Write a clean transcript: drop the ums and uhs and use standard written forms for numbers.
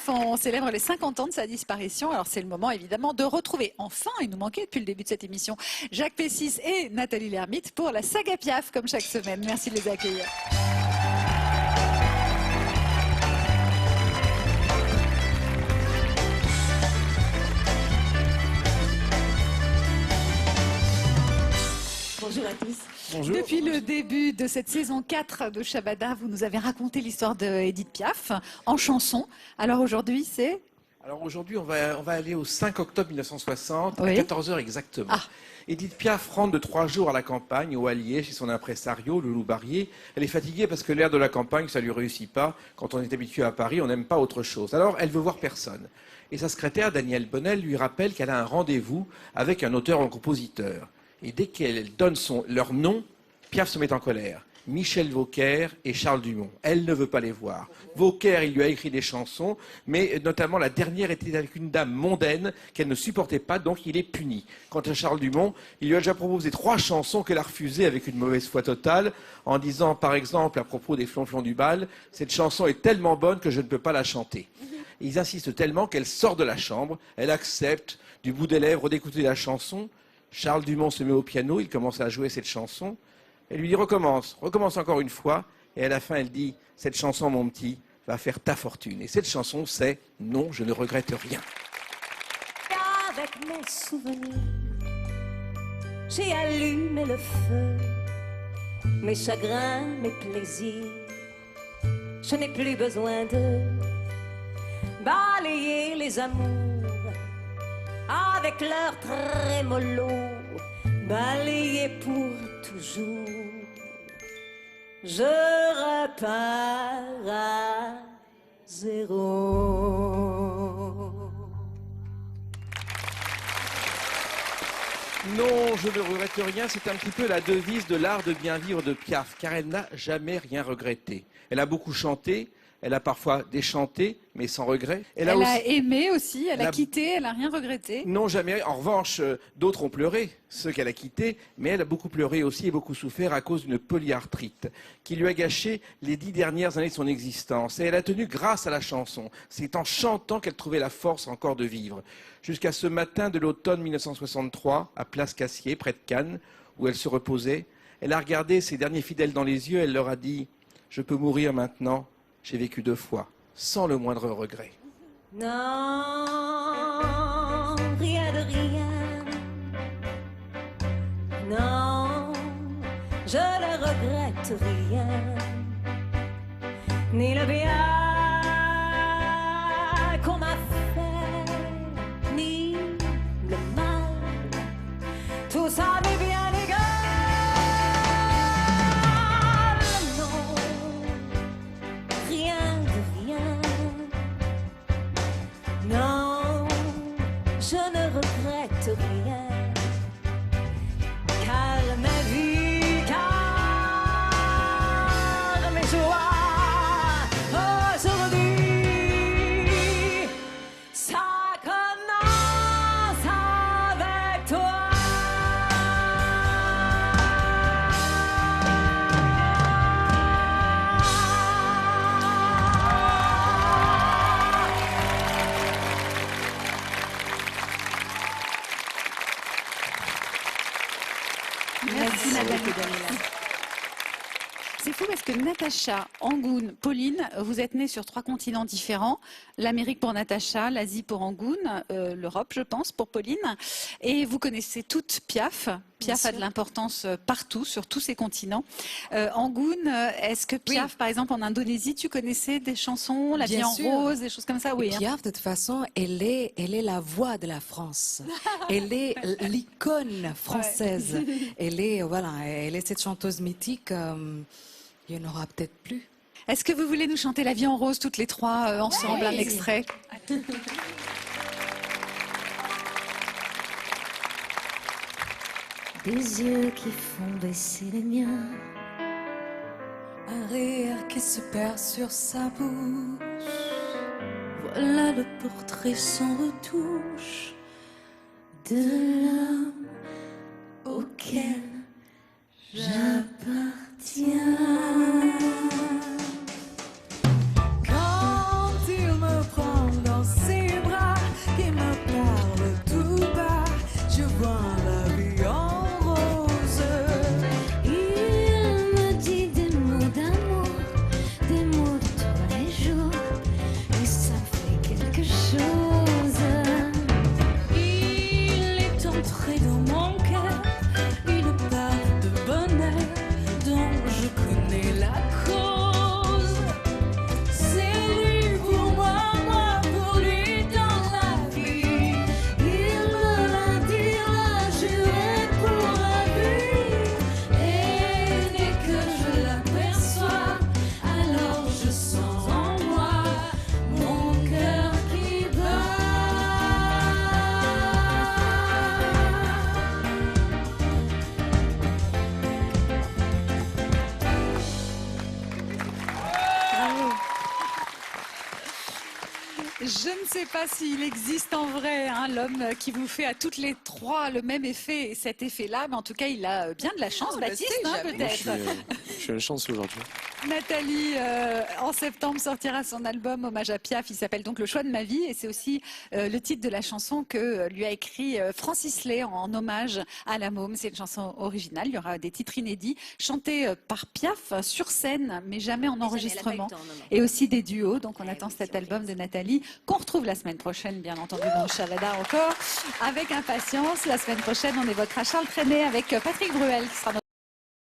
Piaf, on célèbre les 50 ans de sa disparition. Alors c'est le moment évidemment de retrouver, enfin, il nous manquait depuis le début de cette émission, Jacques Pessis et Nathalie Lermite pour la saga Piaf, comme chaque semaine. Merci de les accueillir. Bonjour à tous. Bonjour. Depuis le début de cette saison 4 de Shabada, vous nous avez raconté l'histoire d'Edith Piaf en chanson. Alors aujourd'hui, c'est... Alors aujourd'hui, on va aller au 5 octobre 1960, Oui. à 14h exactement. Ah. Edith Piaf rentre de 3 jours à la campagne, au Allier, chez son impresario, Loulou Barrier. Elle est fatiguée parce que l'air de la campagne, ça lui réussit pas. Quand on est habitué à Paris, on n'aime pas autre chose. Alors, elle veut voir personne. Et sa secrétaire, Danielle Bonnel, lui rappelle qu'elle a un rendez-vous avec un auteur ou un compositeur. Et dès qu'elle donne leur nom, Piaf se met en colère. Michel Vauquer et Charles Dumont. Elle ne veut pas les voir. Vauquer, il lui a écrit des chansons, mais notamment la dernière était avec une dame mondaine qu'elle ne supportait pas, donc il est puni. Quant à Charles Dumont, il lui a déjà proposé 3 chansons qu'elle a refusées avec une mauvaise foi totale, en disant par exemple à propos des flonflons du bal, cette chanson est tellement bonne que je ne peux pas la chanter. Ils insistent tellement qu'elle sort de la chambre, elle accepte du bout des lèvres d'écouter la chanson. Charles Dumont se met au piano, il commence à jouer cette chanson. Elle lui dit recommence encore une fois. Et à la fin, elle dit cette chanson, mon petit, va faire ta fortune. Et cette chanson, c'est non, je ne regrette rien. Avec mes souvenirs, j'ai allumé le feu, mes chagrins, mes plaisirs. Je n'ai plus besoin de balayer les amours avec leur trémolo, balayer pour toujours. Je repars à zéro. Non, je ne regrette rien, c'est un petit peu la devise de l'art de bien vivre de Piaf, car elle n'a jamais rien regretté. Elle a beaucoup chanté, elle a parfois déchanté, mais sans regret. Elle a aimé aussi, elle a quitté, elle n'a rien regretté. Non, jamais. En revanche, d'autres ont pleuré, ceux qu'elle a quittés, mais elle a beaucoup pleuré aussi et beaucoup souffert à cause d'une polyarthrite qui lui a gâché les 10 dernières années de son existence. Et elle a tenu grâce à la chanson. C'est en chantant qu'elle trouvait la force encore de vivre. Jusqu'à ce matin de l'automne 1963, à Place Cassier, près de Cannes, où elle se reposait, elle a regardé ses derniers fidèles dans les yeux, elle leur a dit « Je peux mourir maintenant, j'ai vécu 2 fois, sans le moindre regret. » Non, rien de rien. Non, je ne regrette rien. Ni le bien qu'on m'a fait, ni le mal. Tout ça m'est bien égal. Non, rien de rien. Non, je ne regrette rien, car ma vie, car mes joies, aujourd'hui, ça commence avec toi. Merci Nathalie. C'est fou parce que Natacha, Angoune, Pauline, vous êtes nés sur 3 continents différents. L'Amérique pour Natacha, l'Asie pour Angoune, l'Europe, je pense, pour Pauline. Et vous connaissez toutes Piaf. Piaf a de l'importance partout, sur tous ces continents. Angoune, est-ce que Piaf, par exemple, en Indonésie, tu connaissais des chansons, La vie en rose, des choses comme ça? Oui. Piaf, de toute façon, elle est la voix de la France. Elle est l'icône française. Ouais. Elle est cette chanteuse mythique. Il n'y en aura peut-être plus. Est-ce que vous voulez nous chanter La vie en rose toutes les 3 ensemble, un extrait? Des yeux qui font baisser les miens, Un rire qui se perd sur sa bouche. voilà le portrait sans retouche de l'homme auquel j'appartiens. Quand il me prend Je ne sais pas s'il existe en vrai, hein, l'homme qui vous fait à toutes les trois le même effet, et cet effet-là, mais en tout cas, il a bien de la chance, Baptiste, hein, Moi, peut-être. je suis une chance aujourd'hui. Nathalie, en septembre, sortira son album Hommage à Piaf. Il s'appelle donc Le choix de ma vie. Et c'est aussi le titre de la chanson que lui a écrit Francis Lay en hommage à la môme. C'est une chanson originale. Il y aura des titres inédits chantés par Piaf sur scène, mais jamais en enregistrement. Et aussi des duos. Donc on attend cet album de Nathalie qu'on retrouve la semaine prochaine, bien entendu, dans Chavada encore, avec impatience. La semaine prochaine, on évoquera Charles Trenet avec Patrick Bruel, qui sera notre